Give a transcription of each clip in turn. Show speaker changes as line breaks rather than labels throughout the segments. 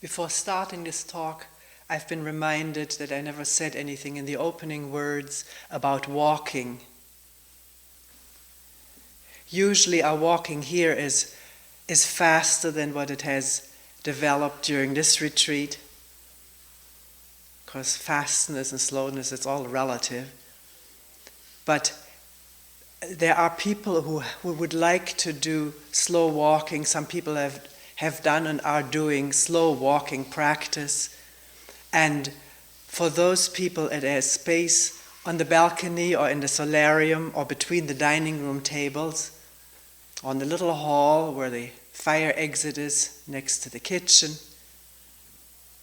Before starting this talk, I've been reminded that I never said anything in the opening words about walking. Usually our walking here is faster than what it has developed during this retreat, because fastness and slowness, it's all relative. But there are people who would like to do slow walking. Some people have done and are doing slow walking practice. And for those people, it has space on the balcony or in the solarium or between the dining room tables, on the little hall where the fire exit is next to the kitchen.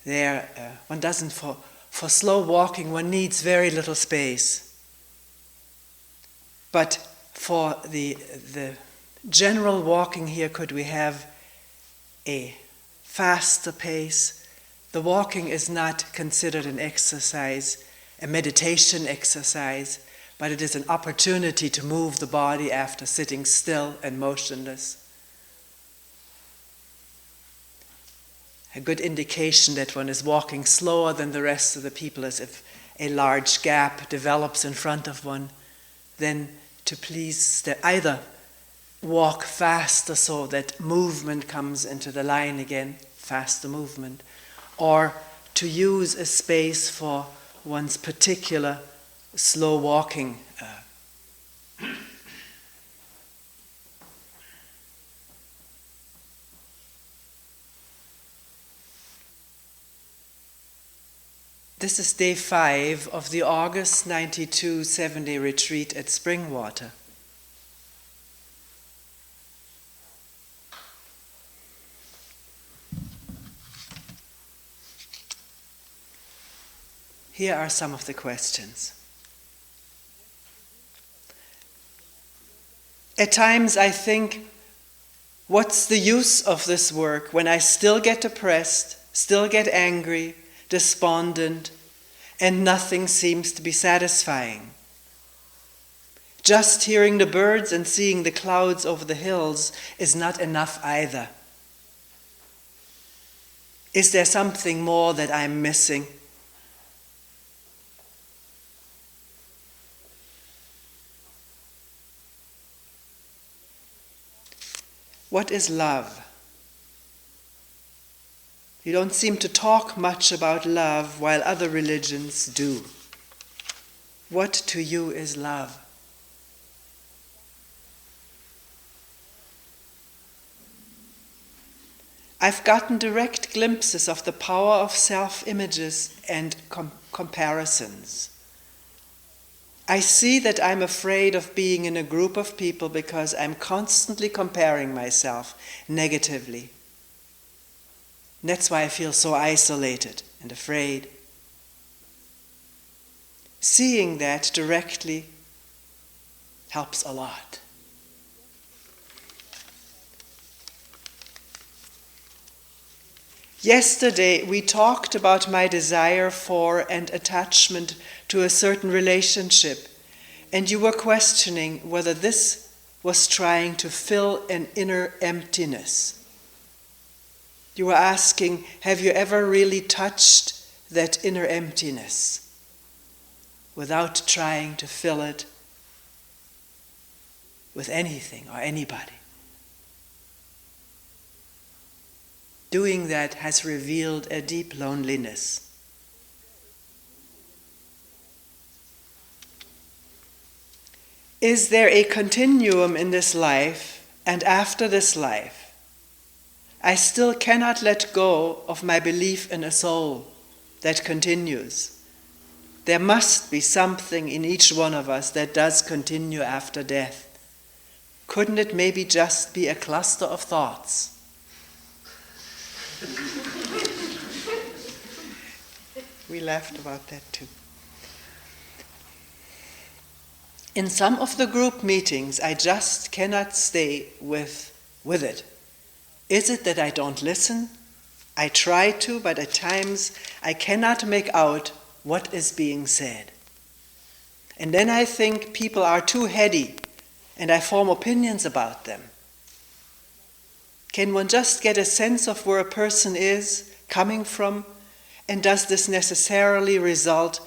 There, one doesn't, for slow walking, one needs very little space. But for the general walking here, could we have a faster pace? The walking is not considered an exercise, a meditation exercise, but it is an opportunity to move the body after sitting still and motionless. A good indication that one is walking slower than the rest of the people is if a large gap develops in front of one, then to please either walk faster so that movement comes into the line again, faster movement, or to use a space for one's particular slow walking. This is day 5 of the August 92 7-day retreat at Springwater. Here are some of the questions. At times I think, what's the use of this work when I still get depressed, still get angry, despondent, and nothing seems to be satisfying? Just hearing the birds and seeing the clouds over the hills is not enough either. Is there something more that I'm missing? What is love? You don't seem to talk much about love while other religions do. What to you is love? I've gotten direct glimpses of the power of self-images and comparisons. I see that I'm afraid of being in a group of people because I'm constantly comparing myself negatively. And that's why I feel so isolated and afraid. Seeing that directly helps a lot. Yesterday we talked about my desire for and attachment to a certain relationship, and you were questioning whether this was trying to fill an inner emptiness. You were asking, have you ever really touched that inner emptiness without trying to fill it with anything or anybody? Doing that has revealed a deep loneliness. Is there a continuum in this life and after this life? I still cannot let go of my belief in a soul that continues. There must be something in each one of us that does continue after death. Couldn't it maybe just be a cluster of thoughts? We laughed about that too. In some of the group meetings, I just cannot stay with it. Is it that I don't listen? I try to, but at times I cannot make out what is being said. And then I think people are too heady, and I form opinions about them. Can one just get a sense of where a person is coming from? And does this necessarily result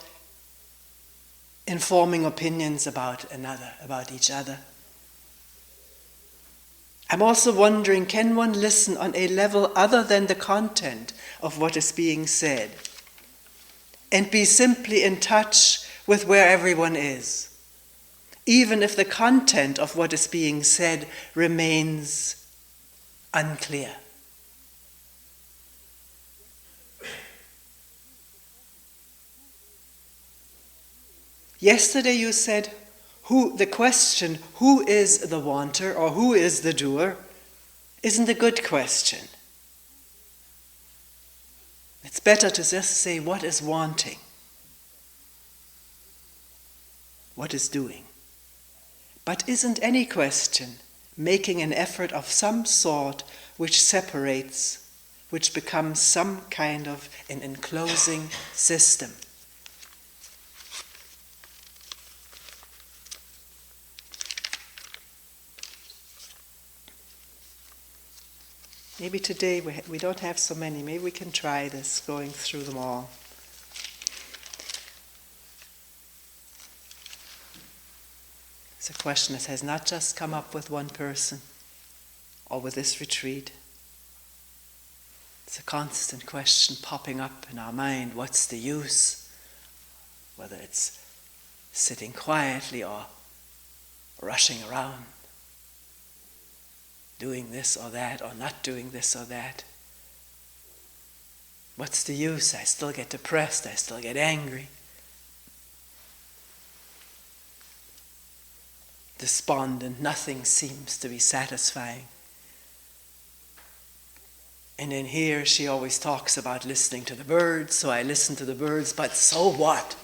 in forming opinions about another, about each other? I'm also wondering, can one listen on a level other than the content of what is being said and be simply in touch with where everyone is, even if the content of what is being said remains unclear? Yesterday you said, the question, who is the wanter or who is the doer, isn't a good question. It's better to just say what is wanting, what is doing. But isn't any question making an effort of some sort which separates, which becomes some kind of an enclosing system? Maybe today we don't have so many. Maybe we can try this, going through them all. It's a question that has not just come up with one person or with this retreat. It's a constant question popping up in our mind. What's the use? Whether it's sitting quietly or rushing around, doing this or that, or not doing this or that. What's the use? I still get depressed, I still get angry, despondent, nothing seems to be satisfying. And in here she always talks about listening to the birds, so I listen to the birds, but so what?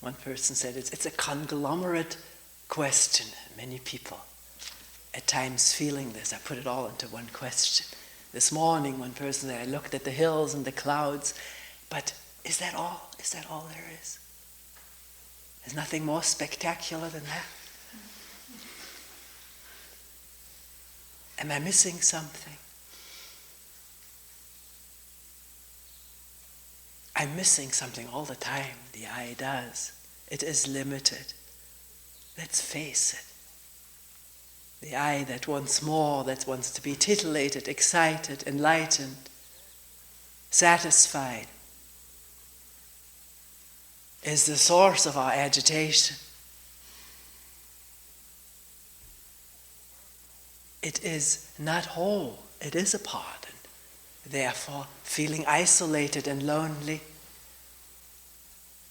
One person said it's a conglomerate question. Many people at times feeling this. I put it all into one question. This morning, one person said, I looked at the hills and the clouds, but is that all? Is that all there is? There's nothing more spectacular than that? Am I missing something? I'm missing something all the time. The eye does. It is limited. Let's face it. The eye that wants more, that wants to be titillated, excited, enlightened, satisfied, is the source of our agitation. It is not whole. It is a part. Therefore, feeling isolated and lonely,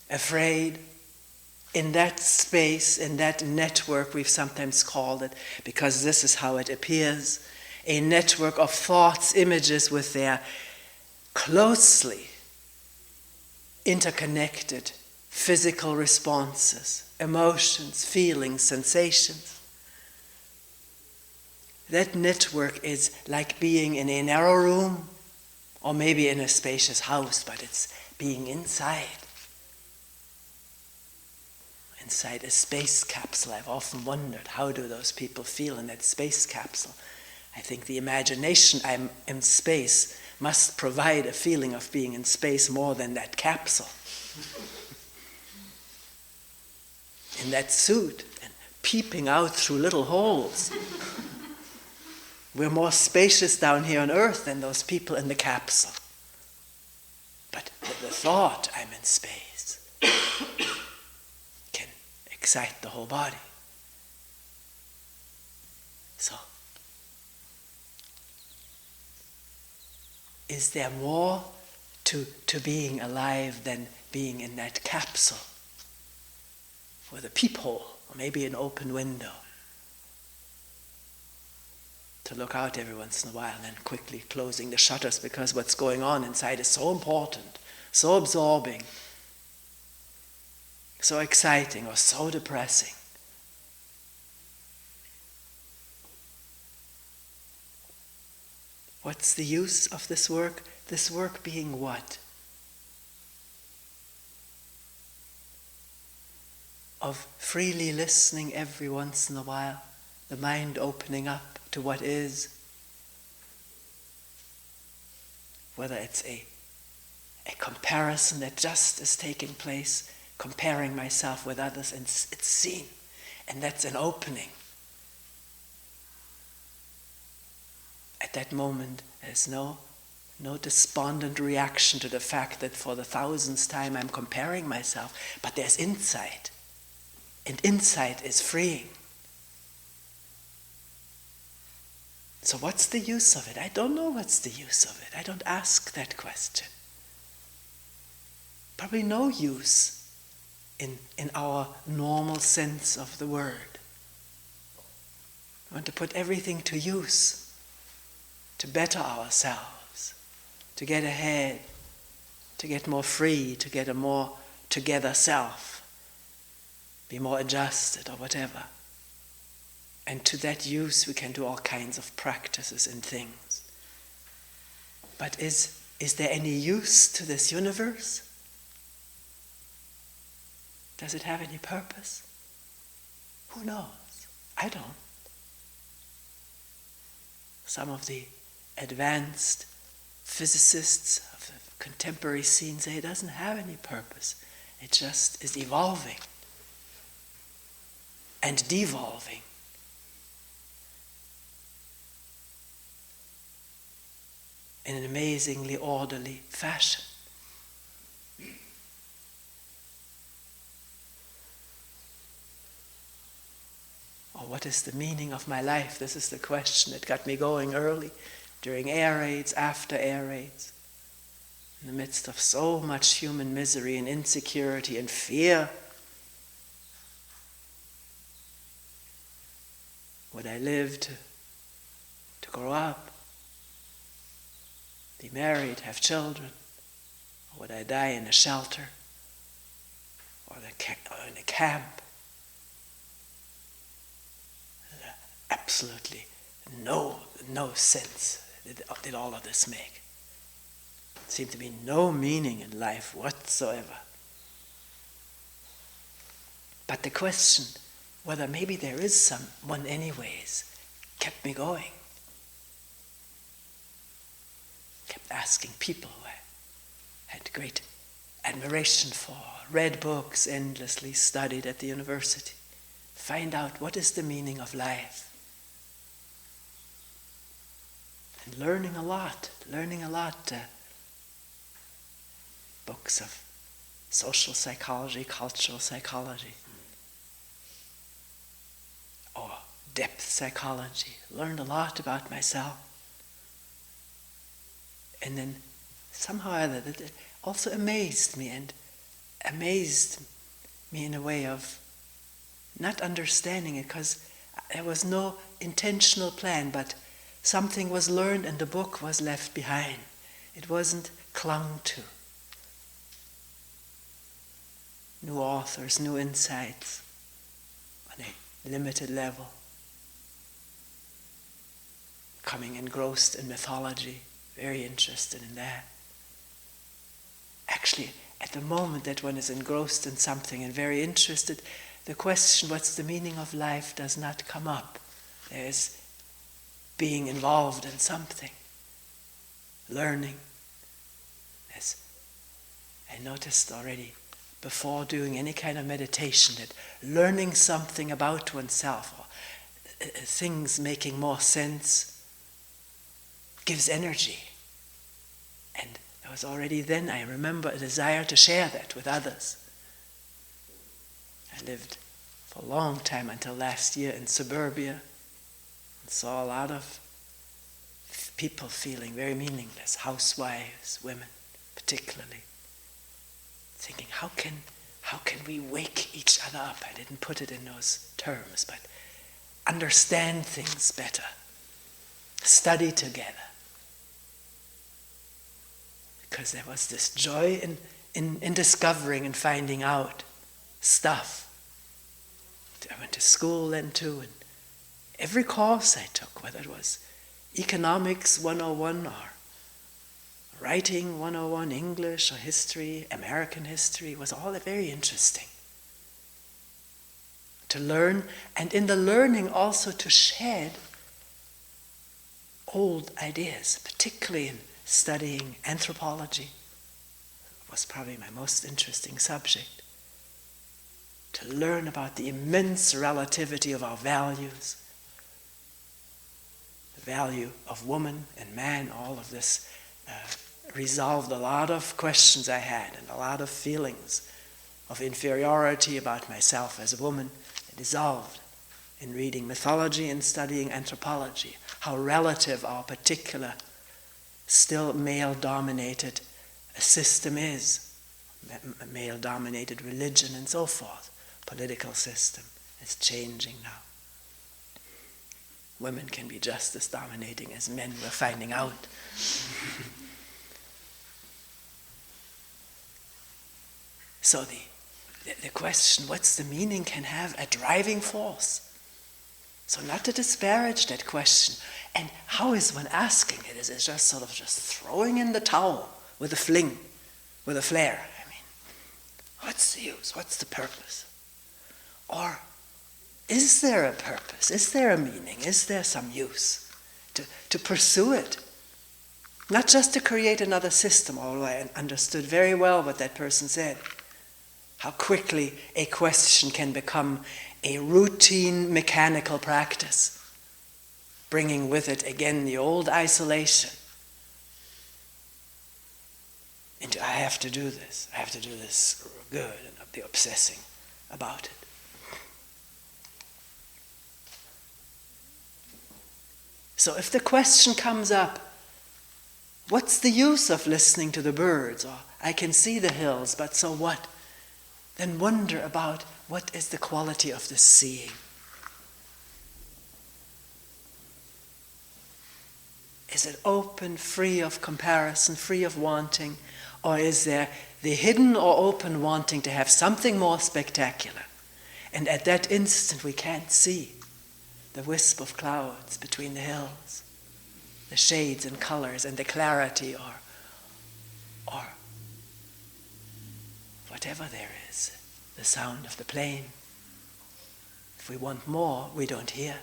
afraid, in that space, in that network, we've sometimes called it, because this is how it appears, a network of thoughts, images with their closely interconnected physical responses, emotions, feelings, sensations. That network is like being in a narrow room, or maybe in a spacious house, but it's being inside a space capsule. I've often wondered, how do those people feel in that space capsule? I think the imagination I'm in space must provide a feeling of being in space more than that capsule. In that suit, and peeping out through little holes. We're more spacious down here on earth than those people in the capsule. But the thought, I'm in space, can excite the whole body. So, is there more to being alive than being in that capsule with a peephole, or maybe an open window? To look out every once in a while and then quickly closing the shutters, because what's going on inside is so important, so absorbing, so exciting, or so depressing. What's the use of this work? This work being what? Of freely listening every once in a while, the mind opening up to what is. Whether it's a comparison that just is taking place, comparing myself with others, and it's seen, and that's an opening. At that moment, there's no despondent reaction to the fact that for the 1000th time I'm comparing myself, but there's insight, and insight is freeing. So what's the use of it? I don't know what's the use of it. I don't ask that question. Probably no use in our normal sense of the word. We want to put everything to use, to better ourselves, to get ahead, to get more free, to get a more together self, be more adjusted or whatever. And to that use we can do all kinds of practices and things. But is there any use to this universe? Does it have any purpose? Who knows? I don't. Some of the advanced physicists of the contemporary scene say it doesn't have any purpose. It just is evolving and devolving. In an amazingly orderly fashion. Or what is the meaning of my life? This is the question that got me going early, during air raids, after air raids, in the midst of so much human misery and insecurity and fear. Would I live to grow up? Be married, have children, or would I die in a shelter or in a camp? Absolutely no sense did all of this make. There seemed to be no meaning in life whatsoever. But the question whether maybe there is someone anyways kept me going. Kept asking people who I had great admiration for, read books endlessly, studied at the university. Find out what is the meaning of life. And learning a lot. Books of social psychology, cultural psychology, or depth psychology. Learned a lot about myself. And then somehow it also amazed me in a way of not understanding it, because there was no intentional plan, but something was learned and the book was left behind. It wasn't clung to. New authors, new insights on a limited level. Becoming engrossed in mythology. Very interested in that. Actually, at the moment that one is engrossed in something and very interested, the question, what's the meaning of life, does not come up. There's being involved in something, learning. As I noticed already before doing any kind of meditation, that learning something about oneself, or things making more sense, gives energy. And there was already then, I remember, a desire to share that with others. I lived for a long time, until last year, in suburbia, and saw a lot of people feeling very meaningless, housewives, women particularly, thinking, how can we wake each other up? I didn't put it in those terms, but understand things better, study together. Because there was this joy in discovering and finding out stuff. I went to school then too, and every course I took, whether it was economics 101 or writing 101, English or history, American history, was all very interesting. To learn, and in the learning also to shed old ideas, particularly in studying anthropology. It was probably my most interesting subject. To learn about the immense relativity of our values, the value of woman and man, all of this resolved a lot of questions I had and a lot of feelings of inferiority about myself as a woman. It dissolved in reading mythology and studying anthropology, how relative our particular, still male-dominated system is, male-dominated religion and so forth, political system. It's changing now. Women can be just as dominating as men, we're finding out. So the question, what's the meaning, can have a driving force. So not to disparage that question. And how is one asking it? Is it just sort of just throwing in the towel with a fling, with a flare? I mean, what's the use? What's the purpose? Or is there a purpose? Is there a meaning? Is there some use to pursue it? Not just to create another system, although I understood very well what that person said. How quickly a question can become a routine mechanical practice, bringing with it again the old isolation into I have to do this good, and not be obsessing about it. So if the question comes up, what's the use of listening to the birds? Or I can see the hills, but so what? Then wonder about what is the quality of the seeing. Is it open, free of comparison, free of wanting? Or is there the hidden or open wanting to have something more spectacular? And at that instant we can't see the wisp of clouds between the hills, the shades and colors and the clarity or whatever there is, the sound of the plane. If we want more, we don't hear.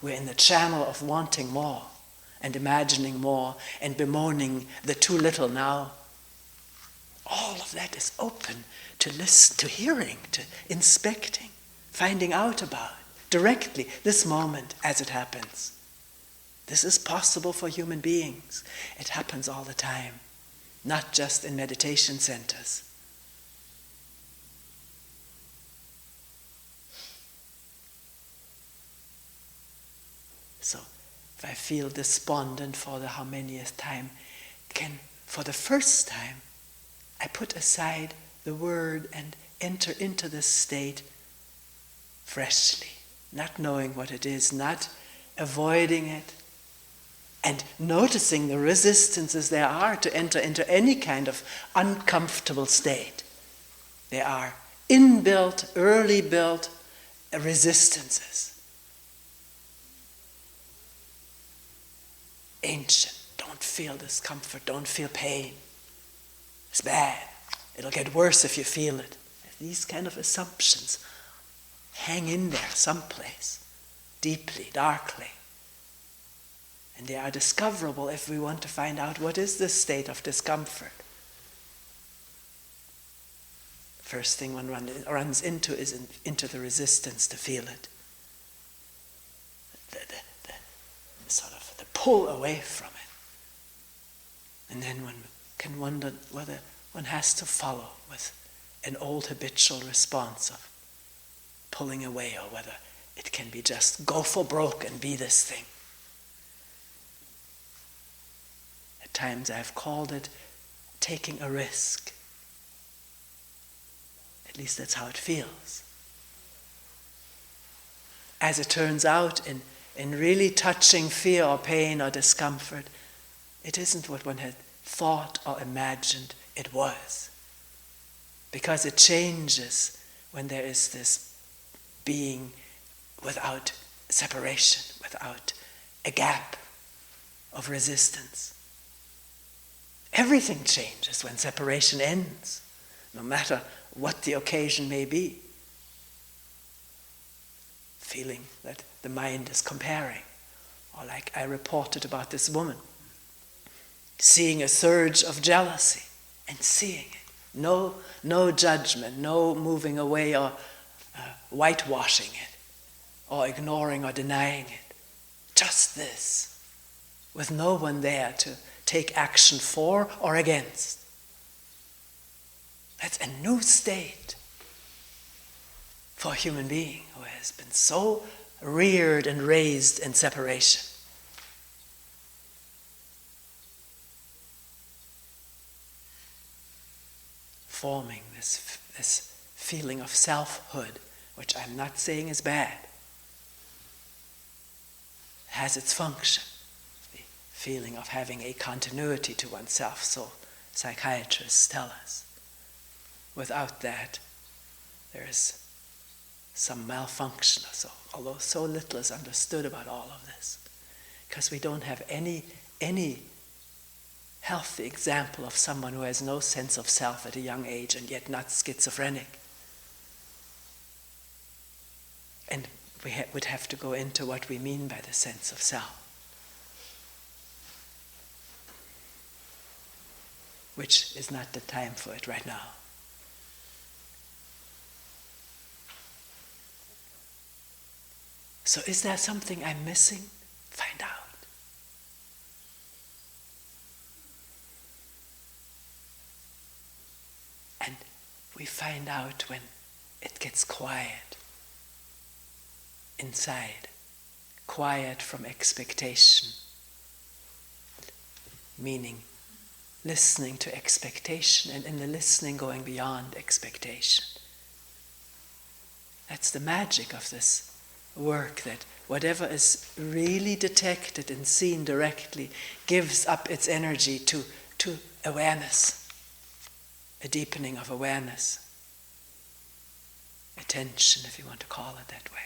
We're in the channel of wanting more and imagining more and bemoaning the too little now. All of that is open to listen, to hearing, to inspecting, finding out about directly this moment as it happens. This is possible for human beings. It happens all the time, not just in meditation centers. So if I feel despondent for the how manyth time, for the first time, I put aside the word and enter into this state freshly, not knowing what it is, not avoiding it, and noticing the resistances there are to enter into any kind of uncomfortable state. There are inbuilt, early built resistances. Ancient, don't feel discomfort, don't feel pain. It's bad. It'll get worse if you feel it. These kind of assumptions hang in there someplace, deeply, darkly. And they are discoverable if we want to find out what is this state of discomfort. First thing one runs into is into the resistance to feel it. The sort of the pull away from it. And then one can wonder whether one has to follow with an old habitual response of pulling away, or whether it can be just go for broke and be this thing. At times I've called it taking a risk. At least that's how it feels. As it turns out, in really touching fear or pain or discomfort, it isn't what one had thought or imagined it was. Because it changes when there is this being without separation, without a gap, of resistance. Everything changes when separation ends, no matter what the occasion may be. Feeling that the mind is comparing, or like I reported about this woman, seeing a surge of jealousy and seeing it. No judgment, no moving away or whitewashing it, or ignoring or denying it. Just this, with no one there to take action for or against. That's a new state for a human being who has been so reared and raised in separation. Forming this feeling of selfhood, which I'm not saying is bad, has its function. The feeling of having a continuity to oneself, so psychiatrists tell us. Without that, there is some malfunction or so, although so little is understood about all of this, because we don't have any healthy example of someone who has no sense of self at a young age and yet not schizophrenic. And we would have to go into what we mean by the sense of self, which is not the time for it right now. So is there something I'm missing? Find out. And we find out when it gets quiet inside, quiet from expectation, meaning listening to expectation, and in the listening going beyond expectation. That's the magic of this work, that whatever is really detected and seen directly gives up its energy to awareness, a deepening of awareness, attention, if you want to call it that way.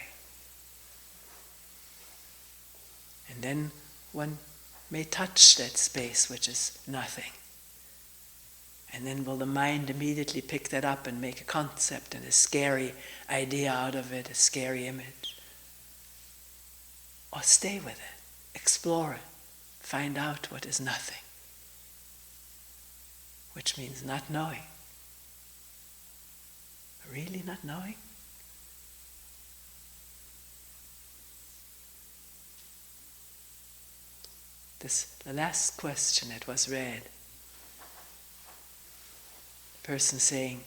And then one may touch that space which is nothing. And then will the mind immediately pick that up and make a concept and a scary idea out of it, a scary image? Or stay with it, explore it, find out what is nothing, which means not knowing. Really not knowing? The last question that was read, the person saying,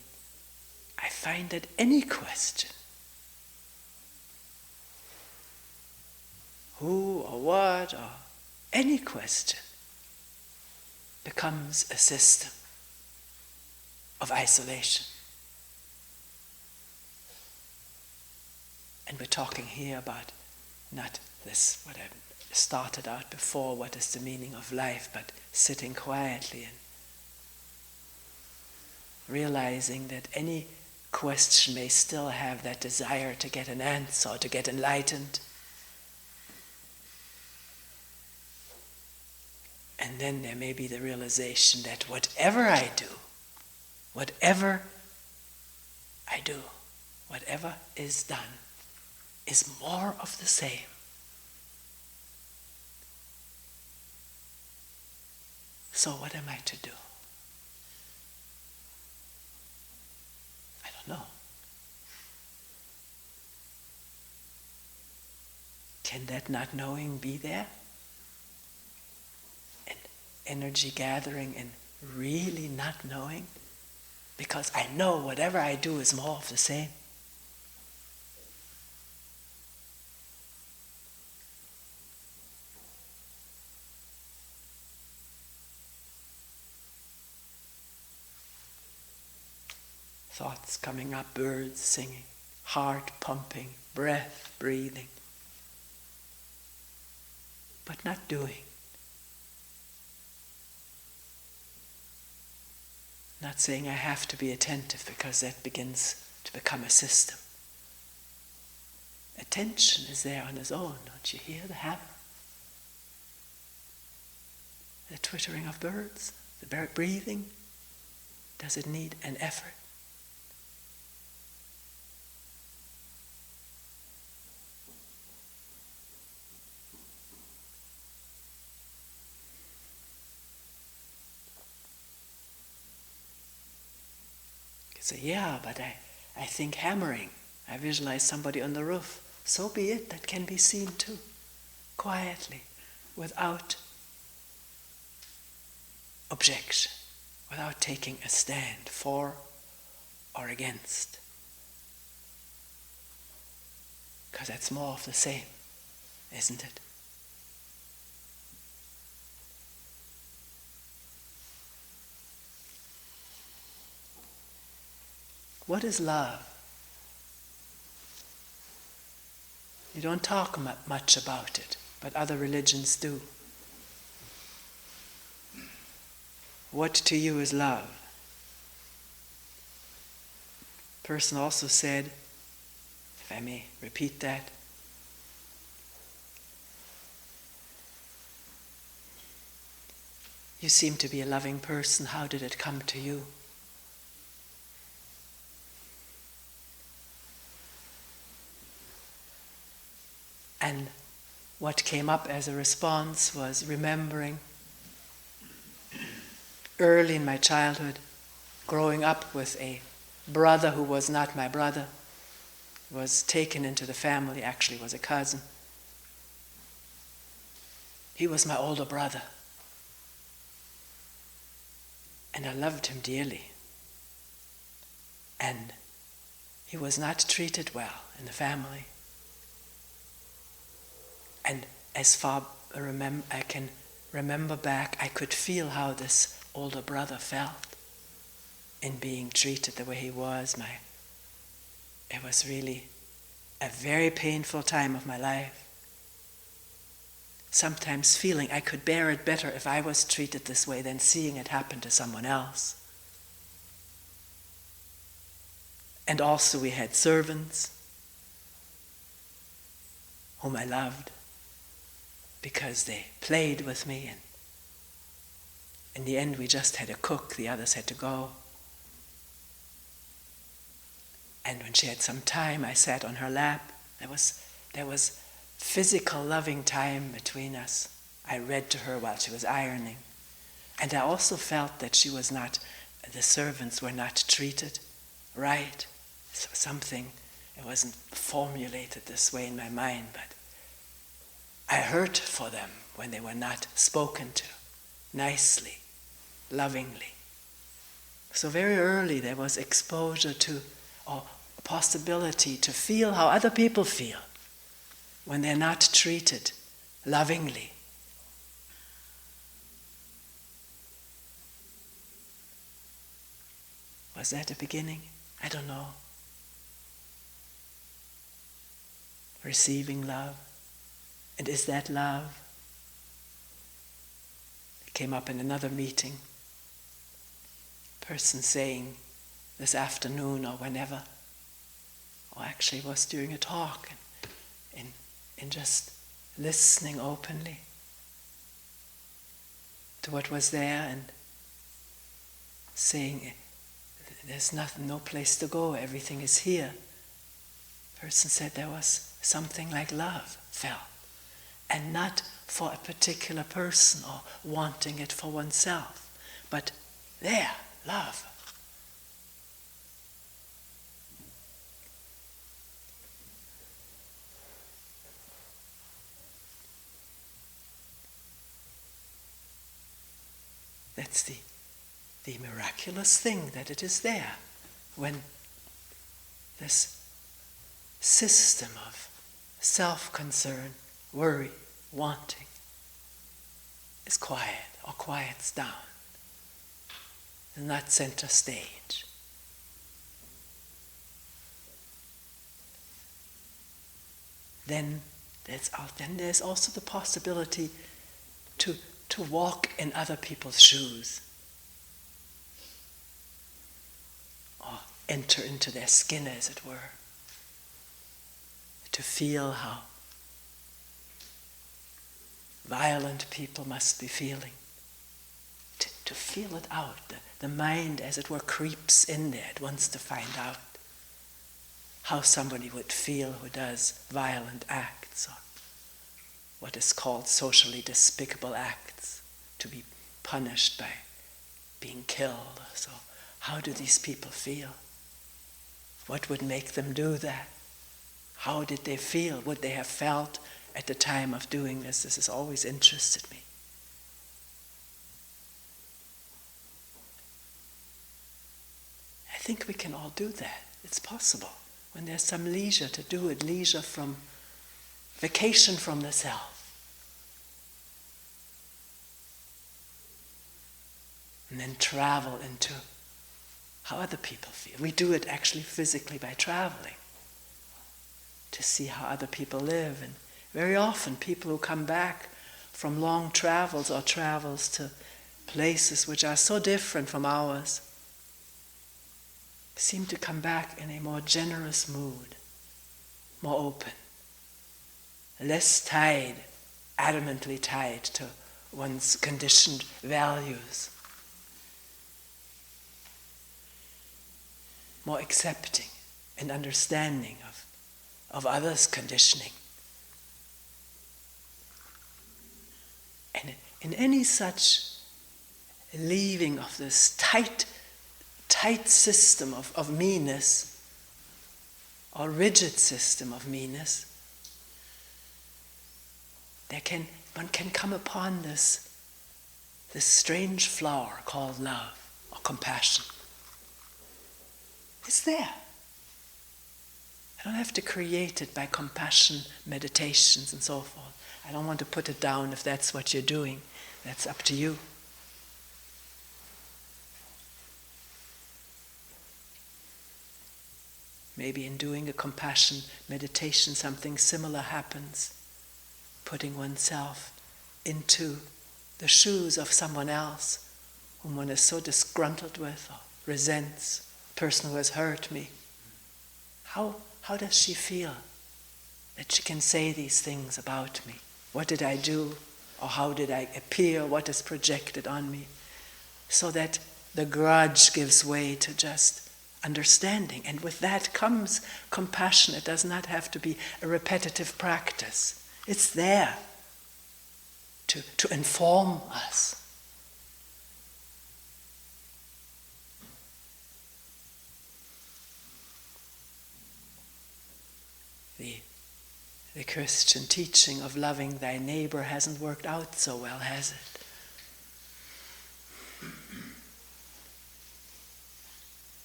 I find that any question, who or what or any question, becomes a system of isolation. And we're talking here about not this, what I started out before, what is the meaning of life, but sitting quietly and realizing that any question may still have that desire to get an answer or to get enlightened. And then there may be the realization that whatever I do, whatever is done, is more of the same. So what am I to do? I don't know. Can that not knowing be there? And energy gathering and really not knowing? Because I know whatever I do is more of the same. Thoughts coming up, birds singing, heart pumping, breath breathing, but not doing. Not saying I have to be attentive, because that begins to become a system. Attention is there on its own. Don't you hear the hammer? the twittering of birds, the bird breathing? Does it need an effort? You say, yeah, but I think hammering. I visualize somebody on the roof. So be it, that can be seen too, quietly, without objection, without taking a stand for or against. Because that's more of the same, isn't it? What is love? You don't talk much about it, but other religions do. What to you is love? A person also said, if I may repeat that, you seem to be a loving person. How did it come to you? And what came up as a response was remembering early in my childhood, growing up with a brother who was not my brother, was taken into the family, actually was a cousin. He was my older brother. And I loved him dearly. And he was not treated well in the family. And as far I can remember back, I could feel how this older brother felt in being treated the way he was. It was really a very painful time of my life. Sometimes feeling I could bear it better if I was treated this way than seeing it happen to someone else. And also we had servants whom I loved because they played with me, and in the end we just had a cook, the others had to go. And when she had some time, I sat on her lap. There was physical loving time between us. I read to her while she was ironing. And I also felt that the servants were not treated right. So something, it wasn't formulated this way in my mind, but I hurt for them when they were not spoken to nicely, lovingly. So very early there was exposure to, or possibility to feel how other people feel when they're not treated lovingly. Was that a beginning? I don't know. Receiving love. And is that love? It came up in another meeting. Person saying this afternoon or whenever, or actually it was during a talk, in just listening openly to what was there and saying, there's nothing, no place to go, everything is here. Person said there was something like love felt, and not for a particular person or wanting it for oneself, but there, love. That's the miraculous thing, that it is there when this system of self-concern, worry, wanting is quiet or quiets down. And not center stage. Then there's also the possibility to walk in other people's shoes, or enter into their skin, as it were, to feel how violent people must be feeling, to feel it out. The mind, as it were, creeps in there. It wants to find out how somebody would feel who does violent acts, or what is called socially despicable acts, to be punished by being killed. So how do these people feel? What would make them do that? How did they feel? Would they have felt at the time of doing this? This has always interested me. I think we can all do that. It's possible. When there's some leisure to do it, leisure from vacation from the self. And then travel into how other people feel. We do it actually physically by traveling to see how other people live. And very often people who come back from long travels or travels to places which are so different from ours seem to come back in a more generous mood, more open, less tied, adamantly tied to one's conditioned values, more accepting and understanding of others' conditioning. And in any such leaving of this tight system of meanness, or rigid system of meanness, one can come upon this strange flower called love or compassion. It's there. I don't have to create it by compassion meditations and so forth. I don't want to put it down if that's what you're doing. That's up to you. Maybe in doing a compassion meditation, something similar happens. Putting oneself into the shoes of someone else whom one is so disgruntled with or resents, a person who has hurt me. How does she feel that she can say these things about me? What did I do? Or how did I appear? What is projected on me? So that the grudge gives way to just understanding. And with that comes compassion. It does not have to be a repetitive practice. It's there to inform us. The Christian teaching of loving thy neighbor hasn't worked out so well, has it?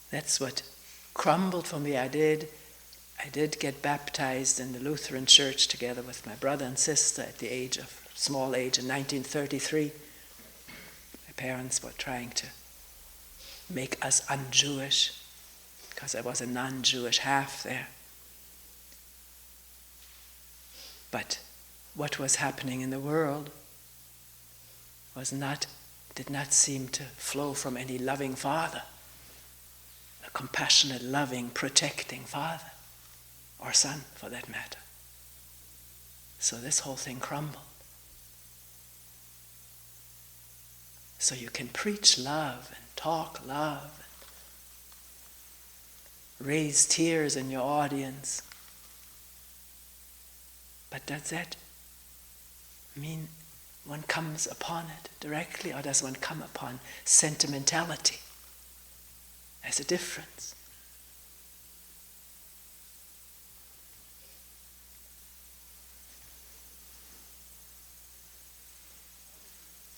That's what crumbled for me. I did get baptized in the Lutheran Church together with my brother and sister at the small age in 1933. My parents were trying to make us un-Jewish because I was a non-Jewish half there. But what was happening in the world did not seem to flow from any loving father, a compassionate, loving, protecting father, or son for that matter. So this whole thing crumbled. So you can preach love and talk love and raise tears in your audience. But does that mean one comes upon it directly, or does one come upon sentimentality? There's a difference.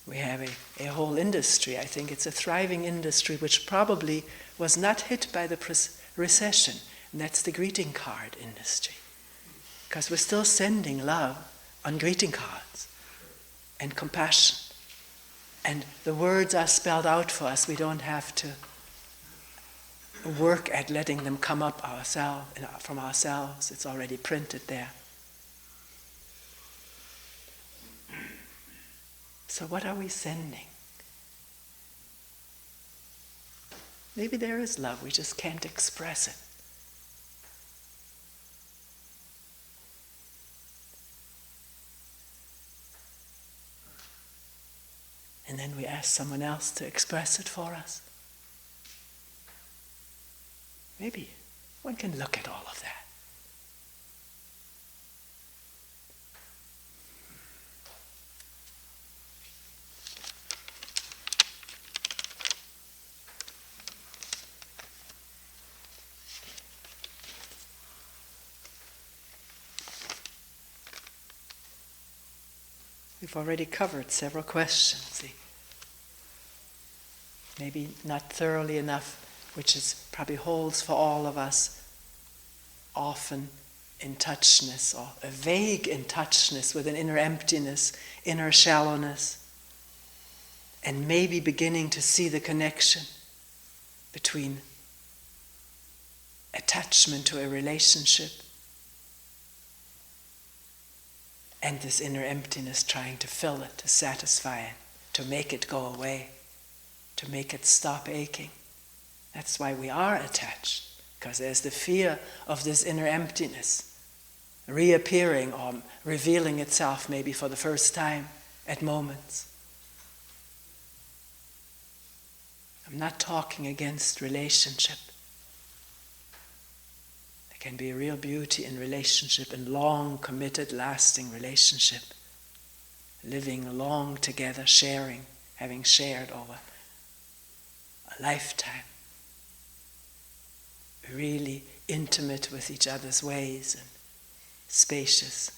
We have a whole industry. I think it's a thriving industry which probably was not hit by the recession, and that's the greeting card industry. Because we're still sending love on greeting cards and compassion. And the words are spelled out for us. We don't have to work at letting them come up from ourselves. It's already printed there. So what are we sending? Maybe there is love, we just can't express it. and then we ask someone else to express it for us. Maybe one can look at all of that. We've already covered several questions. Maybe not thoroughly enough, which is probably holds for all of us, often in touchness, or a vague in touchness with an inner emptiness, inner shallowness, and maybe beginning to see the connection between attachment to a relationship and this inner emptiness, trying to fill it, to satisfy it, to make it go away, to make it stop aching. That's why we are attached, because there's the fear of this inner emptiness reappearing or revealing itself maybe for the first time at moments. I'm not talking against relationship. There can be a real beauty in relationship, in long, committed, lasting relationship. Living long together, sharing, having shared over a lifetime. Really intimate with each other's ways and spacious,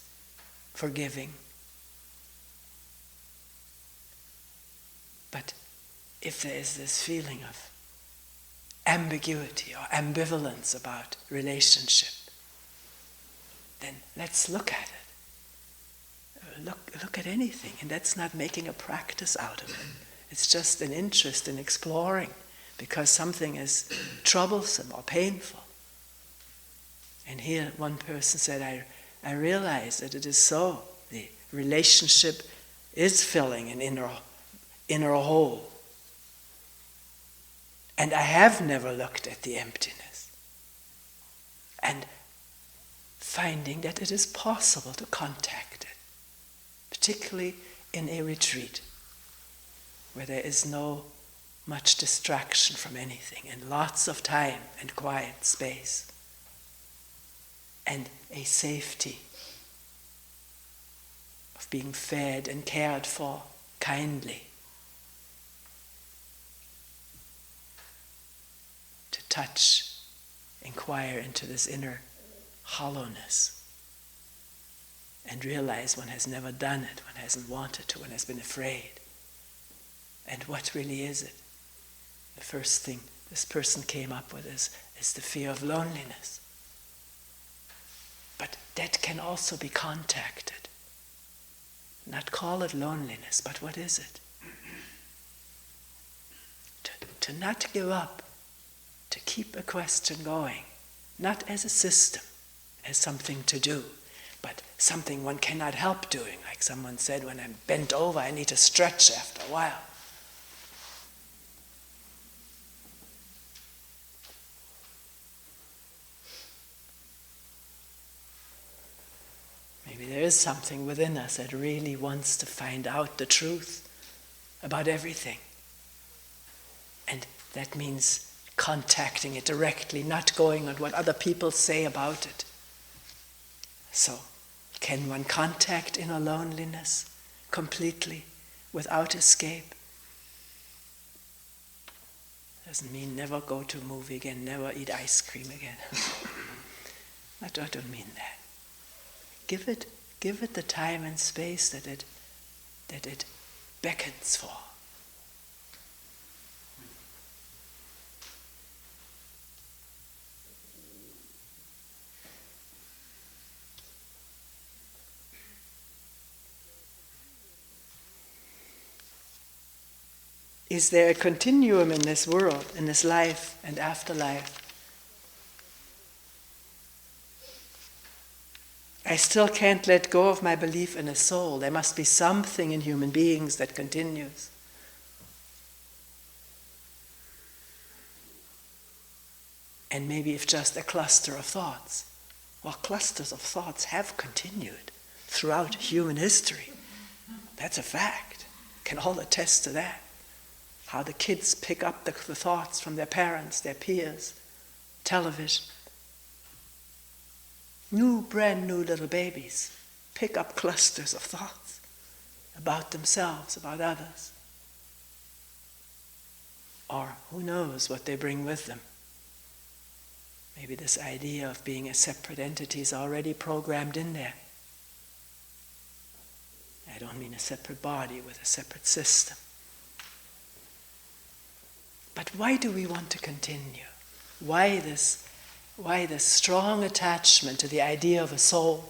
forgiving. But if there is this feeling of ambiguity or ambivalence about relationship, then let's look at it. Look at anything, and that's not making a practice out of it. It's just an interest in exploring, because something is troublesome or painful. And here one person said, I realize that it is so. The relationship is filling an inner hole. And I have never looked at the emptiness. And finding that it is possible to contact it, particularly in a retreat where there is no much distraction from anything and lots of time and quiet space and a safety of being fed and cared for kindly. To touch, inquire into this inner hollowness and realize one has never done it, one hasn't wanted to, one has been afraid. And what really is it? The first thing this person came up with is the fear of loneliness. But that can also be contacted. Not call it loneliness, but what is it? To not give up, to keep a question going, not as a system, as something to do, but something one cannot help doing. Like someone said, when I'm bent over, I need to stretch after a while. Maybe there is something within us that really wants to find out the truth about everything. And that means contacting it directly, not going on what other people say about it. So, can one contact inner loneliness completely, without escape? Doesn't mean never go to a movie again, never eat ice cream again. I don't mean that. Give it the time and space that it beckons for. Is there a continuum in this world, in this life and afterlife? I still can't let go of my belief in a soul. There must be something in human beings that continues. And maybe if just a cluster of thoughts. Well, clusters of thoughts have continued throughout human history. That's a fact. can all attest to that. How the kids pick up the thoughts from their parents, their peers, television. Brand new little babies pick up clusters of thoughts about themselves, about others. Or who knows what they bring with them. Maybe this idea of being a separate entity is already programmed in there. I don't mean a separate body with a separate system. But why do we want to continue? Why this strong attachment to the idea of a soul?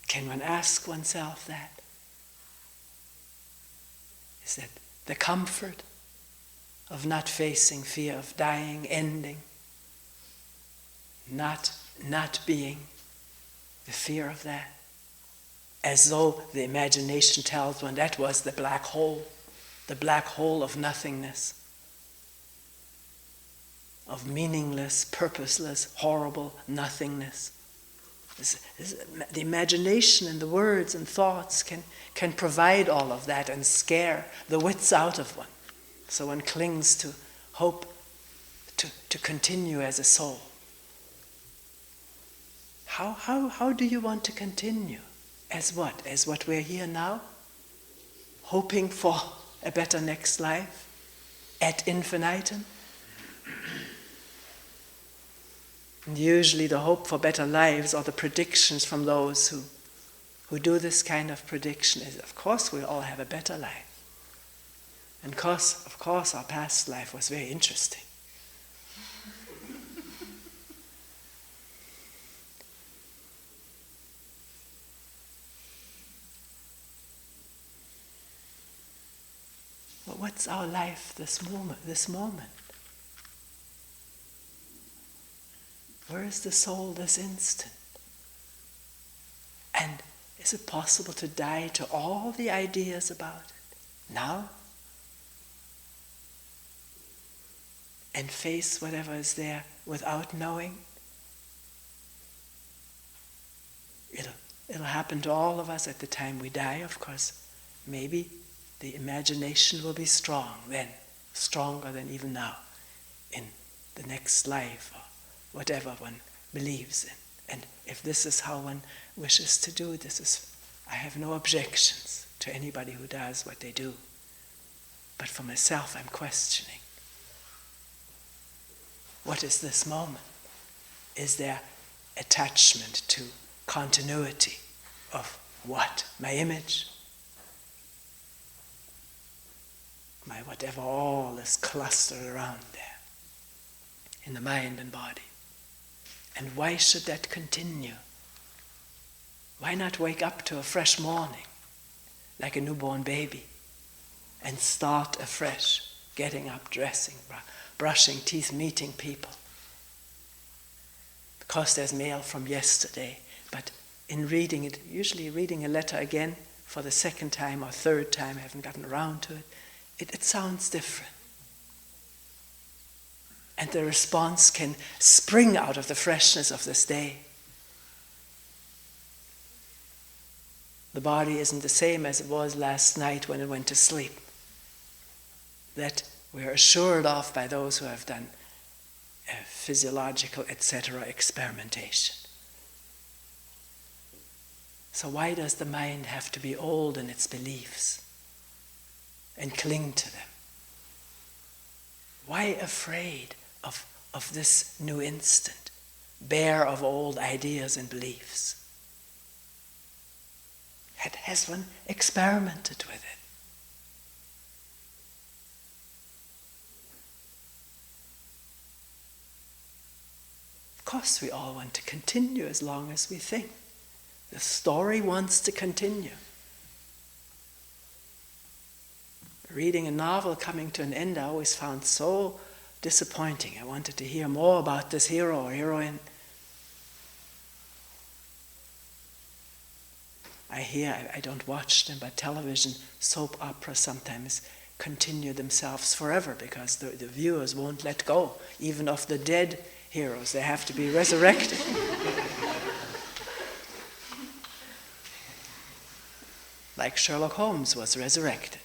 Can one ask oneself that? Is that the comfort of not facing fear of dying, ending, not being, the fear of that? As though the imagination tells one that was the black hole of nothingness, of meaningless, purposeless, horrible nothingness. The imagination and the words and thoughts can provide all of that and scare the wits out of one. So one clings to hope to continue as a soul. How do you want to continue? As what? As what we're here now? Hoping for a better next life? Ad infinitum? And usually the hope for better lives or the predictions from those who do this kind of prediction is, of course, we'll all have a better life. And of course, our past life was very interesting. But what's our life this moment? Where is the soul this instant? And is it possible to die to all the ideas about it now? And face whatever is there without knowing? It'll happen to all of us at the time we die, of course. Maybe the imagination will be strong then, stronger than even now, in the next life or whatever one believes in. And if this is how one wishes to do, I have no objections to anybody who does what they do. But for myself, I'm questioning. What is this moment? Is there attachment to continuity of what? My image? My whatever all is clustered around there in the mind and body. And why should that continue? Why not wake up to a fresh morning, like a newborn baby, and start afresh, getting up, dressing, brushing teeth, meeting people? Because there's mail from yesterday, but in reading it, usually reading a letter again for the second time or third time, I haven't gotten around to it, it sounds different. And the response can spring out of the freshness of this day. The body isn't the same as it was last night when it went to sleep. That we're assured of by those who have done physiological, etc. experimentation. So why does the mind have to be old in its beliefs and cling to them? Why afraid of this new instant, bare of old ideas and beliefs? Has one experimented with it? Of course we all want to continue as long as we think. The story wants to continue. Reading a novel coming to an end I always found so disappointing. I wanted to hear more about this hero or heroine. I don't watch them, but television soap operas sometimes continue themselves forever because the viewers won't let go, even of the dead heroes. They have to be resurrected. like Sherlock Holmes was resurrected.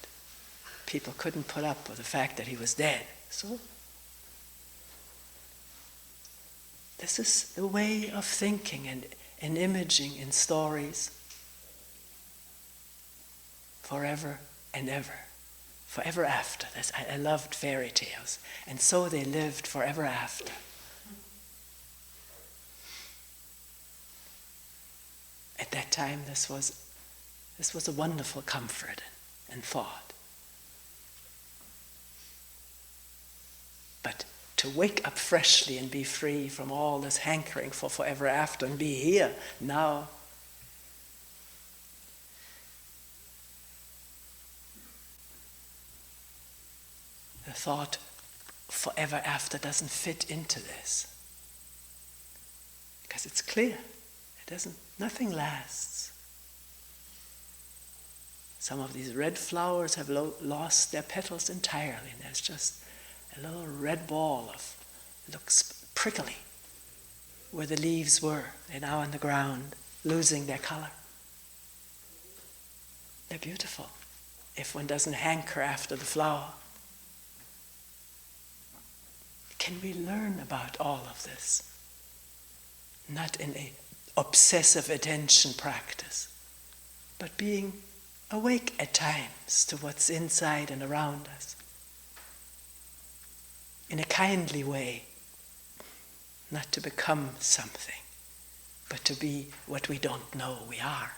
People couldn't put up with the fact that he was dead. So this is the way of thinking and imaging in stories forever and ever. Forever after. I loved fairy tales. And so they lived forever after. At that time, this was a wonderful comfort and thought. But to wake up freshly and be free from all this hankering for forever after and be here, now, the thought forever after doesn't fit into this. Because it's clear. Nothing lasts. Some of these red flowers have lost their petals entirely, and there's just a little red ball it looks prickly where the leaves were. They're now on the ground, losing their color. They're beautiful if one doesn't hanker after the flower. Can we learn about all of this? Not in a obsessive attention practice, but being awake at times to what's inside and around us. In a kindly way, not to become something, but to be what we don't know we are.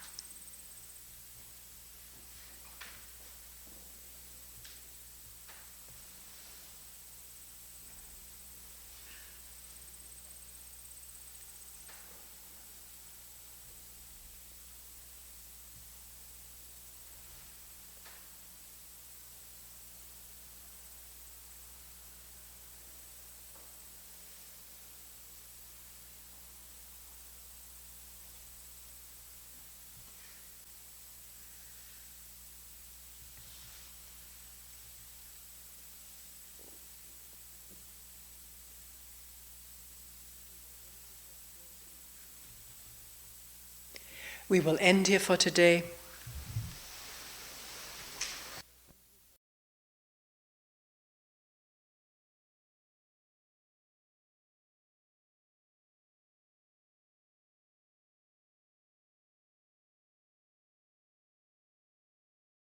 We will end here for today.